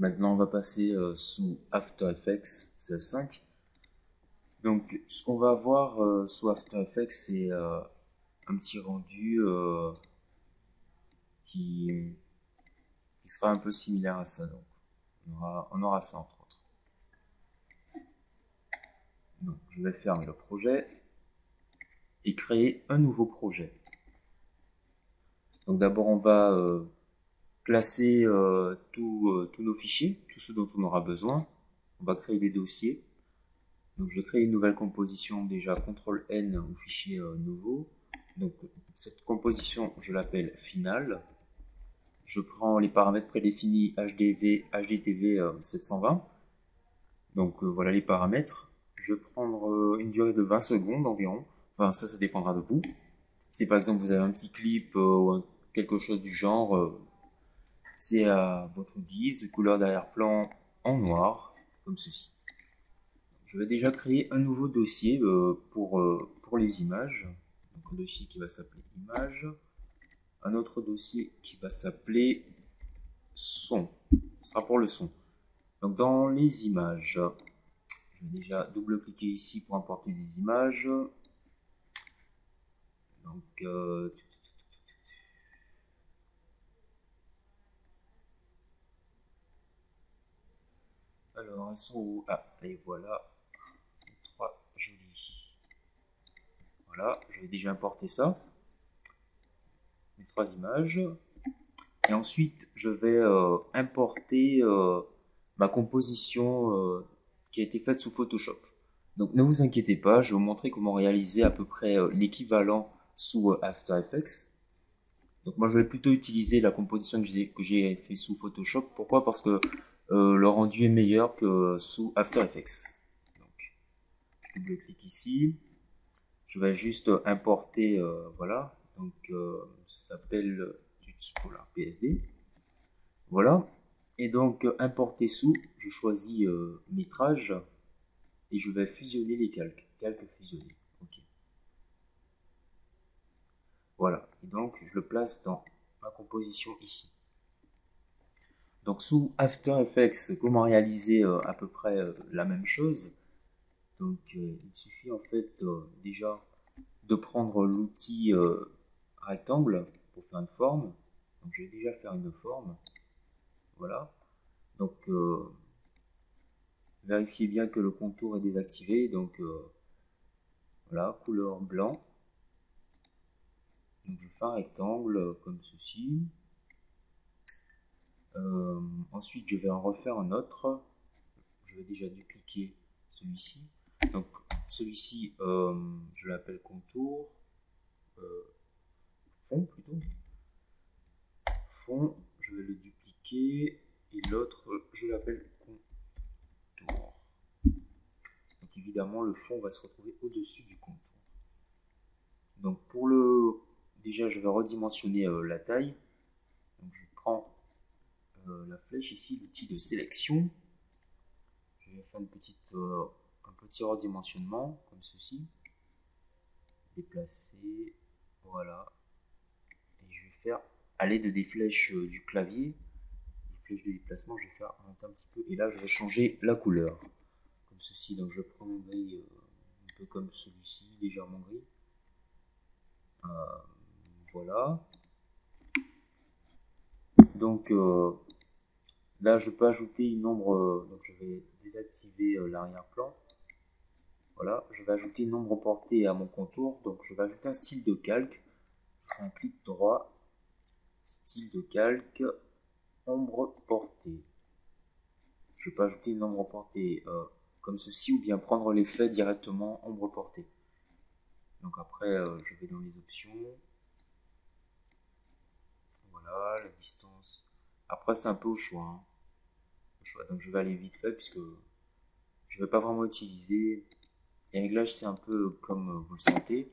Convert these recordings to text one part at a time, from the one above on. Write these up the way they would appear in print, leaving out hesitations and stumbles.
Maintenant, on va passer sous After Effects CS5. Donc, ce qu'on va avoir sous After Effects, c'est un petit rendu qui sera un peu similaire à ça. Donc, on aura ça entre autres. Donc, je vais fermer le projet et créer un nouveau projet. Donc, d'abord, on va classer tous nos fichiers, tout ce dont on aura besoin. On va créer des dossiers. Donc je crée une nouvelle composition, déjà CTRL-N au fichier nouveau. Donc cette composition, je l'appelle finale. Je prends les paramètres prédéfinis HDV, HDTV 720. Donc voilà les paramètres. Je vais prendre une durée de 20 secondes environ. Enfin ça dépendra de vous. Si par exemple vous avez un petit clip ou quelque chose du genre, c'est à votre guise. Couleur d'arrière-plan en noir, comme ceci. Je vais déjà créer un nouveau dossier pour les images. Donc un dossier qui va s'appeler images. Un autre dossier qui va s'appeler son. Ce sera pour le son. Donc dans les images, je vais déjà double-cliquer ici pour importer des images. Donc alors elles sont où? Ah, et voilà. 3 jolies. Voilà, je vais déjà importer ça. Les 3 images. Et ensuite, je vais importer ma composition qui a été faite sous Photoshop. Donc ne vous inquiétez pas, je vais vous montrer comment réaliser à peu près l'équivalent sous After Effects. Donc moi je vais plutôt utiliser la composition que j'ai fait sous Photoshop. Pourquoi? Parce que le rendu est meilleur que sous After Effects. Donc je double-clique ici. Je vais juste importer, voilà. Donc ça s'appelle Tutspolar PSD. Voilà. Et donc importer sous, je choisis métrage et je vais fusionner les calques. Calque fusionné. Ok. Voilà. Et donc je le place dans ma composition ici. Donc sous After Effects, comment réaliser à peu près la même chose. Donc il suffit en fait déjà de prendre l'outil rectangle pour faire une forme. Donc je vais déjà faire une forme. Voilà. Donc vérifiez bien que le contour est désactivé. Donc voilà, couleur blanc. Donc je fais un rectangle comme ceci. Ensuite je vais en refaire un autre. Je vais déjà dupliquer celui-ci. Donc celui-ci je l'appelle contour. Fond plutôt. Fond, je vais le dupliquer. Et l'autre je l'appelle contour. Donc évidemment le fond va se retrouver au-dessus du contour. Donc pour le... Déjà je vais redimensionner la taille. Donc je prends la flèche ici, l'outil de sélection. Je vais faire un petit redimensionnement comme ceci. Déplacer, voilà. Et je vais faire à l'aide des flèches du clavier, des flèches de déplacement, je vais faire monter un petit peu. Et là je vais changer la couleur comme ceci. Donc je prends un gris un peu comme celui-ci, légèrement gris. Voilà. Donc là je peux ajouter une ombre, donc je vais désactiver l'arrière-plan. Voilà, je vais ajouter une ombre portée à mon contour, donc je vais ajouter un style de calque. Je fais un clic droit, style de calque, ombre portée. Je peux ajouter une ombre portée comme ceci ou bien prendre l'effet directement ombre portée. Donc après je vais dans les options. Voilà, la distance. Après c'est un peu au choix, hein. Donc je vais aller vite fait puisque je ne vais pas vraiment utiliser. Les réglages c'est un peu comme vous le sentez.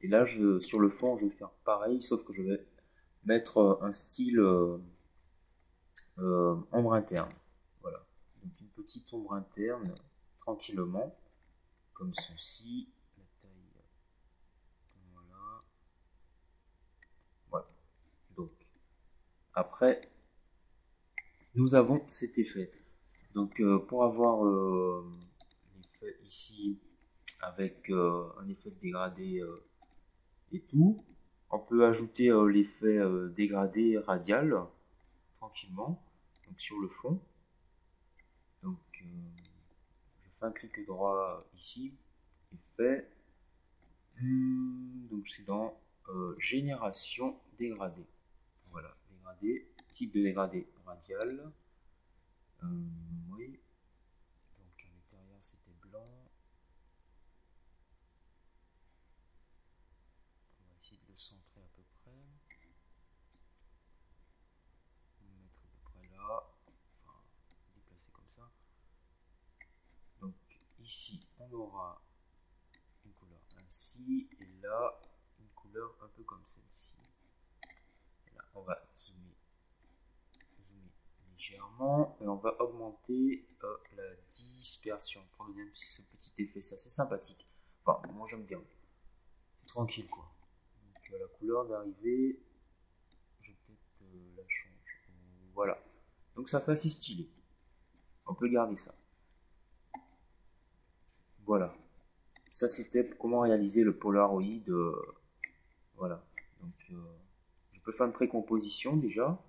Et là sur le fond je vais faire pareil sauf que je vais mettre un style ombre interne. Voilà. Donc une petite ombre interne tranquillement comme ceci. La taille. Voilà. Voilà. Donc après nous avons cet effet. Donc pour avoir l'effet ici avec un effet de dégradé et tout, on peut ajouter l'effet dégradé radial tranquillement, donc sur le fond. Donc je fais un clic droit ici, effet. Donc c'est dans génération dégradé. Voilà, dégradé, type de dégradé radial. Oui. Donc à l'intérieur c'était blanc. On va essayer de le centrer à peu près. On va mettre à peu près là. Enfin, déplacer comme ça. Donc ici on aura une couleur ainsi et là une couleur un peu comme celle-ci. Là on va zoomer légèrement et on va augmenter la dispersion pour donner ce petit effet. Ça c'est sympathique. Enfin moi j'aime bien. C'est tranquille quoi. Donc la couleur d'arrivée, je vais peut-être la changer. Voilà. Donc ça fait assez stylé. On peut garder ça. Voilà. Ça c'était comment réaliser le Polaroid. Voilà. Donc je peux faire une précomposition déjà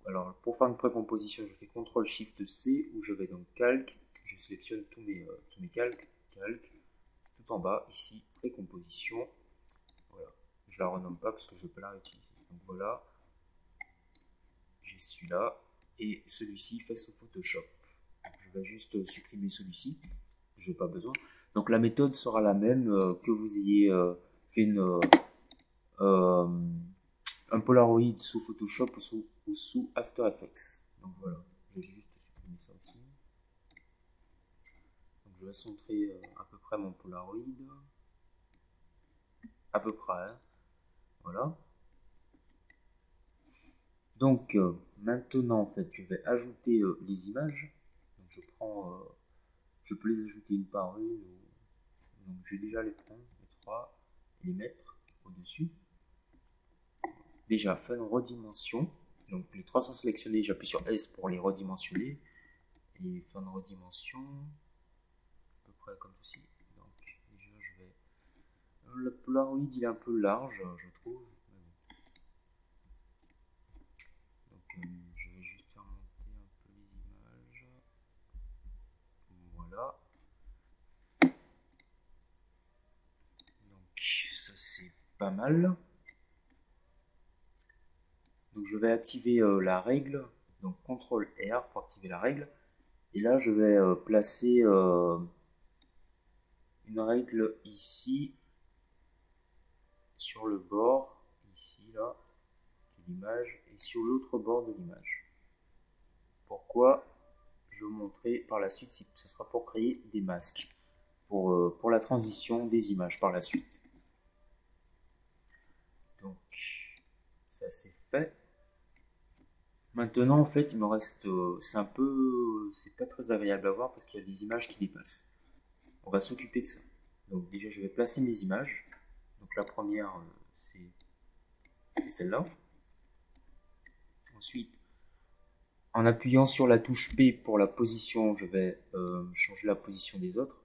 alors pour faire une précomposition, je fais CTRL SHIFT C où je vais dans calque, je sélectionne tous mes calques, tout en bas ici précomposition. Voilà. Je la renomme pas parce que je ne peux pas la réutiliser. Donc voilà. J'ai celui-là et celui-ci fait sous Photoshop. Donc, je vais juste supprimer celui-ci. Je n'ai pas besoin. Donc la méthode sera la même que vous ayez fait euh, un Polaroid sous Photoshop ou sous After Effects. Donc voilà, je vais juste supprimer ça aussi. Donc je vais centrer à peu près mon Polaroid. À peu près, hein. Voilà. Donc maintenant en fait, je vais ajouter les images. Donc je peux les ajouter une par une. Donc je vais déjà les prendre, les trois, et les mettre au-dessus. Déjà, faire une redimension. Donc les trois sont sélectionnés, j'appuie sur S pour les redimensionner. Et faire une redimension, à peu près comme ceci. Donc déjà je vais... Le Polaroid il est un peu large, je trouve. Donc je vais juste faire monter un peu les images. Voilà. Donc ça c'est pas mal. Donc je vais activer la règle. Donc CTRL R pour activer la règle. Et là je vais placer une règle ici sur le bord, ici là, de l'image et sur l'autre bord de l'image. Pourquoi? Je vais vous montrer par la suite, ça sera pour créer des masques, pour la transition des images par la suite. Donc, ça c'est fait. Maintenant, en fait, il me reste, c'est pas très agréable à voir parce qu'il y a des images qui dépassent. On va s'occuper de ça. Donc déjà, je vais placer mes images. Donc la première, c'est celle-là. Ensuite, en appuyant sur la touche P pour la position, je vais changer la position des autres.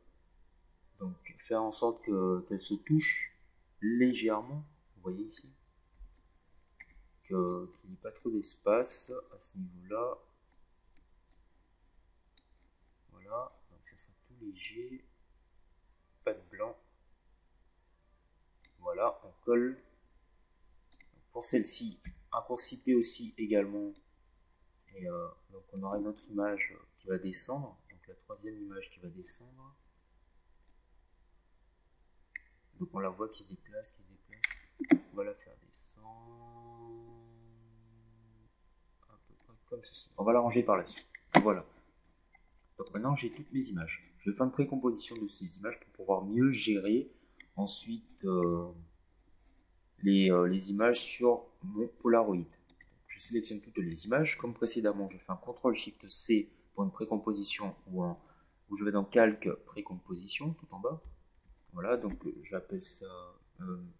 Donc faire en sorte qu'elles se touchent légèrement. Vous voyez ici qu'il n'y ait pas trop d'espace à ce niveau-là. Voilà, donc ça sera tout léger. Pas de blanc. Voilà, on colle. Donc, pour celle-ci, raccourci P aussi également. Et donc on aura une autre image qui va descendre. Donc la troisième image qui va descendre. Donc on la voit qui se déplace, On va la faire descendre à peu près comme ceci. On va la ranger par la suite. Voilà. Donc maintenant j'ai toutes mes images. Je vais faire une précomposition de ces images pour pouvoir mieux gérer ensuite les images sur mon Polaroid. Je sélectionne toutes les images. Comme précédemment, je fais un CTRL-SHIFT-C pour une précomposition où je vais dans Calque, précomposition, tout en bas. Voilà, donc j'appelle ça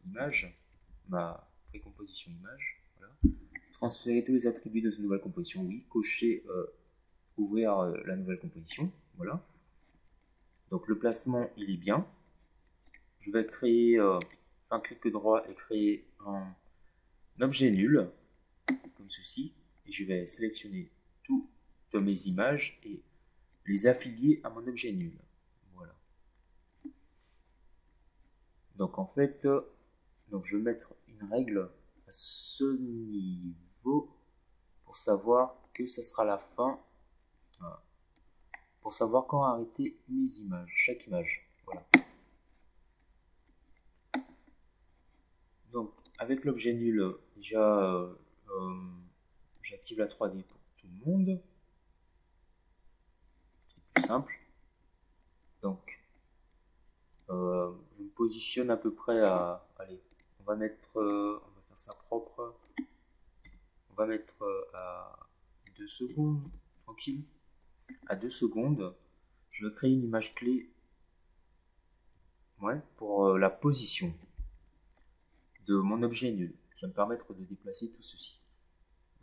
image, ma précomposition image. Voilà. Transférer tous les attributs de cette nouvelle composition, oui. Cocher, ouvrir la nouvelle composition, voilà. Donc le placement, il est bien. Je vais créer, faire un clic droit et créer un objet nul, comme ceci. Et je vais sélectionner toutes mes images et les affilier à mon objet nul. Voilà. Donc en fait, donc je vais mettre une règle à ce niveau pour savoir que ça sera la fin. Voilà. Pour savoir quand arrêter mes images, chaque image. Voilà. Donc avec l'objet nul, déjà j'active la 3D pour tout le monde. C'est plus simple. Donc je me positionne à peu près à. Allez, on va mettre. On va faire ça propre. On va mettre à 2 secondes. Tranquille. À 2 secondes. Je vais créer une image clé. Ouais, pour la position de mon objet nul. Qui va me permettre de déplacer tout ceci.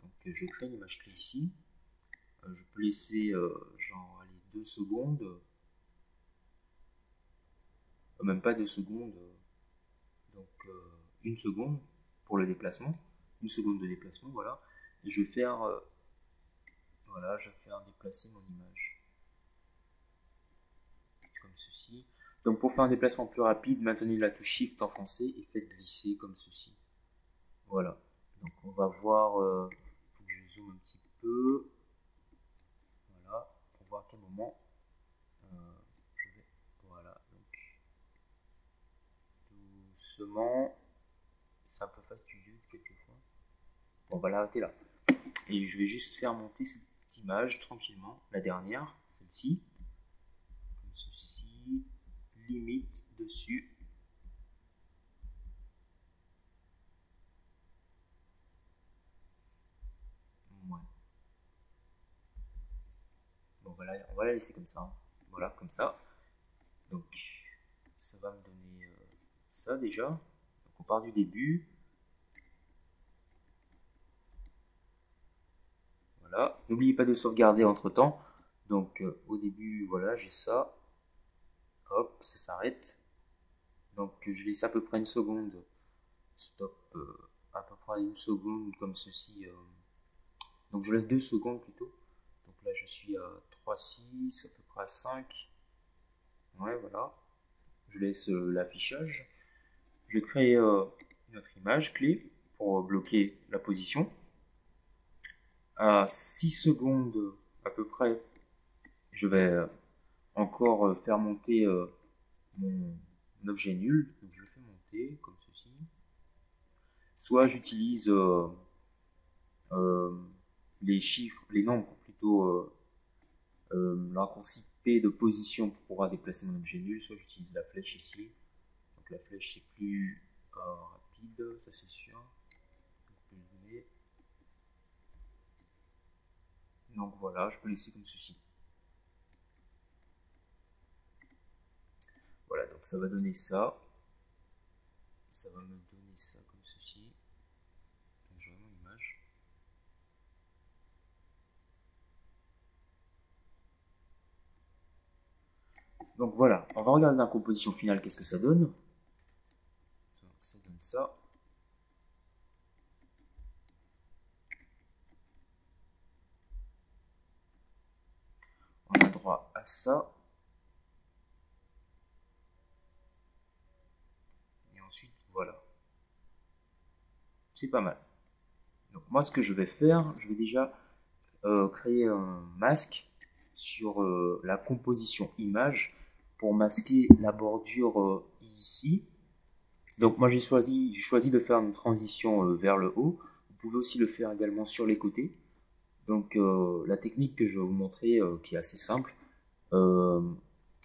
Donc je crée une image clé ici. Je peux laisser genre allez, 2 secondes. Même pas 2 secondes. Donc 1 seconde pour le déplacement. 1 seconde de déplacement, voilà. Et je vais faire voilà, je vais faire déplacer mon image comme ceci. Donc pour faire un déplacement plus rapide, maintenez la touche Shift enfoncée et faites glisser comme ceci. Voilà. Donc on va voir, faut que je zoome un petit peu. Voilà, pour voir à quel moment je vais. Voilà, donc doucement. C'est un peu fastidieux quelquefois. Bon, on va l'arrêter là. Et je vais juste faire monter cette image tranquillement, la dernière, celle-ci, comme ceci, limite dessus. Ouais. Bon, voilà, on va la laisser comme ça. Voilà, comme ça. Donc, ça va me donner ça déjà. Donc, on part du début. Voilà. N'oubliez pas de sauvegarder entre temps. Donc, au début, voilà, j'ai ça. Hop, ça s'arrête. Donc, je laisse à peu près une seconde. Stop, à peu près une seconde comme ceci. Donc, je laisse 2 secondes plutôt. Donc là, je suis à 3,6, à peu près à 5. Ouais, voilà. Je laisse l'affichage. Je crée une autre image clé pour bloquer la position. À 6 secondes à peu près, je vais encore faire monter mon objet nul. Donc je le fais monter comme ceci. Soit j'utilise les chiffres, les nombres plutôt, le raccourci P de position pour pouvoir déplacer mon objet nul, soit j'utilise la flèche ici. Donc la flèche c'est plus rapide, ça c'est sûr. Donc voilà, je peux laisser comme ceci. Voilà, donc ça va donner ça. Ça va me donner ça comme ceci. Donc je vais mon image. Donc voilà, on va regarder la composition finale, qu'est-ce que ça donne. Ça donne ça. On a droit à ça. Et ensuite, voilà. C'est pas mal. Donc moi, ce que je vais faire, je vais déjà créer un masque sur la composition image pour masquer la bordure ici. Donc moi j'ai choisi de faire une transition vers le haut. Vous pouvez aussi le faire également sur les côtés. Donc la technique que je vais vous montrer, qui est assez simple, euh,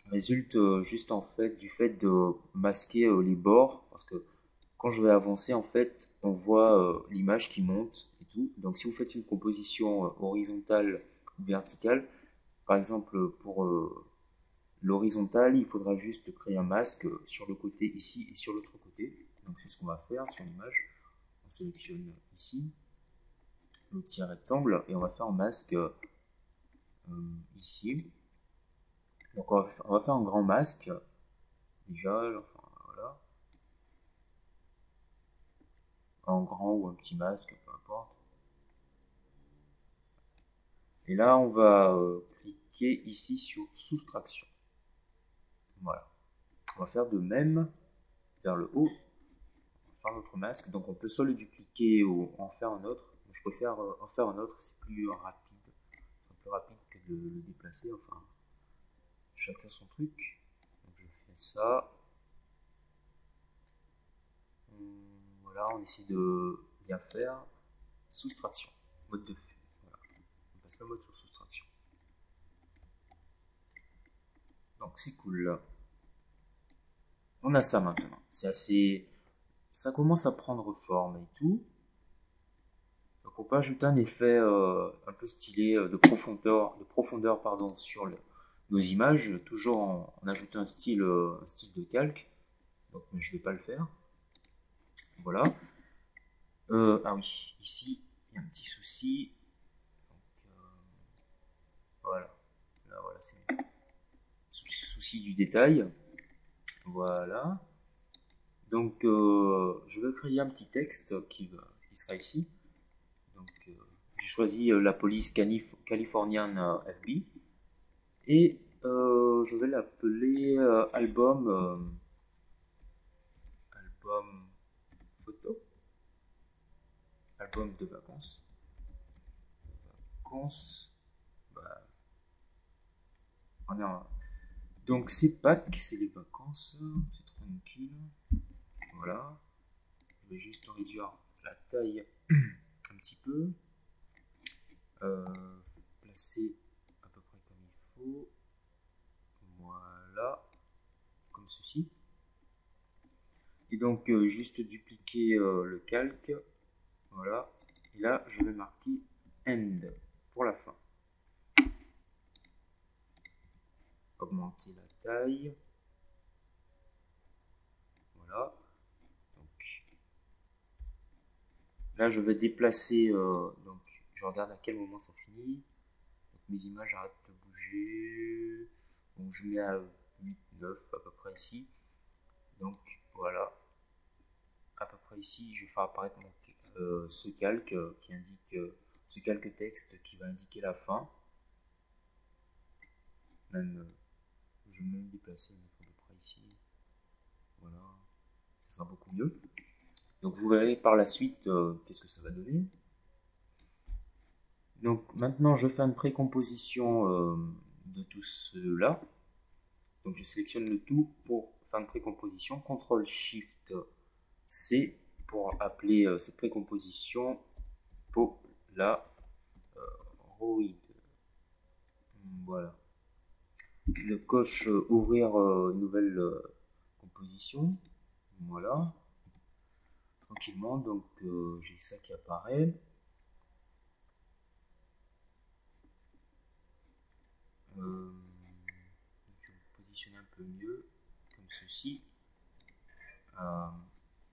résulte juste en fait du fait de masquer les bords, parce que quand je vais avancer en fait, on voit l'image qui monte et tout. Donc si vous faites une composition horizontale ou verticale, par exemple pour l'horizontale, il faudra juste créer un masque sur le côté ici et sur l'autre côté. Donc c'est ce qu'on va faire sur l'image. On sélectionne ici. l'outil rectangle et on va faire un masque ici. Donc on va faire un grand masque déjà, enfin voilà, un grand ou un petit masque, peu importe. Et là on va cliquer ici sur soustraction. Voilà. On va faire de même vers le haut, on va faire notre masque. Donc on peut soit le dupliquer ou en faire un autre. Je préfère en faire un autre, c'est plus rapide. C'est plus rapide que de le déplacer. Enfin, chacun son truc. Donc je fais ça. Voilà, on essaie de bien faire. Soustraction, mode de vue. Voilà. On passe le mode sur soustraction. Donc c'est cool. On a ça maintenant. C'est assez. Ça commence à prendre forme et tout. Donc on peut ajouter un effet un peu stylé de profondeur pardon, sur nos images, toujours en ajoutant un style de calque. Donc mais je vais pas le faire. Voilà. Ah oui, ici il y a un petit souci. Donc, voilà. Là voilà, c'est souci du détail. Voilà. Donc je vais créer un petit texte qui sera ici. Donc j'ai choisi la police californienne FB et je vais l'appeler album photo, album de vacances. Bah, donc c'est Pâques, c'est les vacances, c'est tranquille. Voilà. Je vais juste réduire la taille un petit peu. Placer à peu près comme il faut. Voilà. Comme ceci. Et donc juste dupliquer le calque. Voilà. Et là, je vais marquer end pour la fin. Augmenter la taille. Voilà. Donc, là, je vais déplacer. Donc, je regarde à quel moment ça finit. Donc, mes images arrêtent de bouger. Donc, je mets à 8, 9 à peu près ici. Donc, voilà. À peu près ici, je vais faire apparaître ce calque qui indique ce calque texte qui va indiquer la fin. Même, je vais même déplacer, mettre à peu près ici. Voilà, ce sera beaucoup mieux. Donc vous verrez par la suite qu'est-ce que ça va donner. Donc maintenant je fais une précomposition de tout cela. Donc je sélectionne le tout pour faire une précomposition. CTRL SHIFT C pour appeler cette précomposition Polaroid. Voilà. Je coche ouvrir une nouvelle composition. Voilà. Tranquillement, donc j'ai ça qui apparaît. Je vais positionner un peu mieux, comme ceci.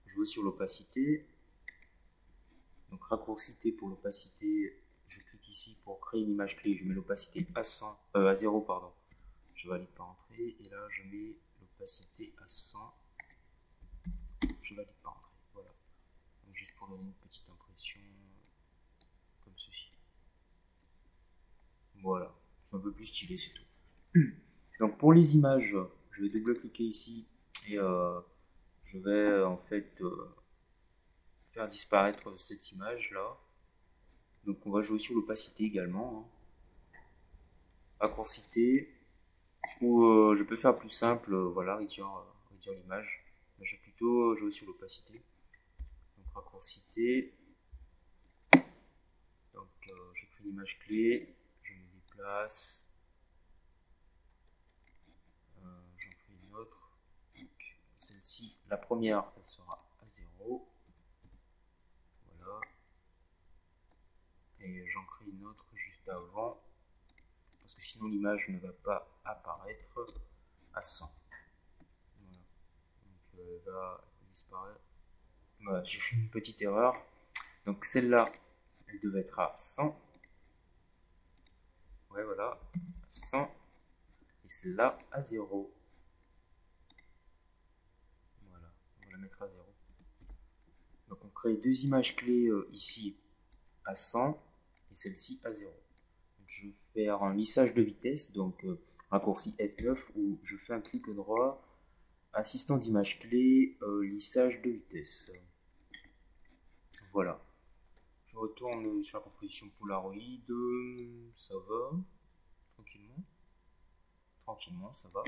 Jouer sur l'opacité. Donc raccourcité pour l'opacité, je clique ici pour créer une image clé, je mets l'opacité à 0, pardon. Je valide pas entrer, et là je mets l'opacité à 100. Je valide pas entrer, voilà. Donc juste pour donner une petite impression, comme ceci. Voilà, c'est un peu plus stylé, c'est tout. Donc pour les images, je vais double-cliquer ici et je vais en fait faire disparaître cette image là. Donc on va jouer sur l'opacité également. Raccourcité, ou je peux faire plus simple, voilà, réduire l'image. Je vais plutôt jouer sur l'opacité. Donc raccourcité. Donc je crée une image clé, je me déplace. J'en crée une autre. Donc celle-ci, la première, elle sera à 0. Voilà. Et j'en crée une autre juste avant. Parce que sinon l'image ne va pas apparaître à 100. Voilà. Donc elle va disparaître. Voilà, j'ai fait une petite erreur. Donc celle-là, Elle devait être à 100. Ouais, voilà, 100. Et celle-là à 0. Voilà, on va la mettre à 0. Donc on crée deux images clés ici à 100 et celle-ci à 0. Donc, je vais faire un lissage de vitesse, donc raccourci F9 où je fais un clic droit, assistant d'image clé, lissage de vitesse. Voilà. Je retourne sur la composition Polaroid, ça va, tranquillement, ça va.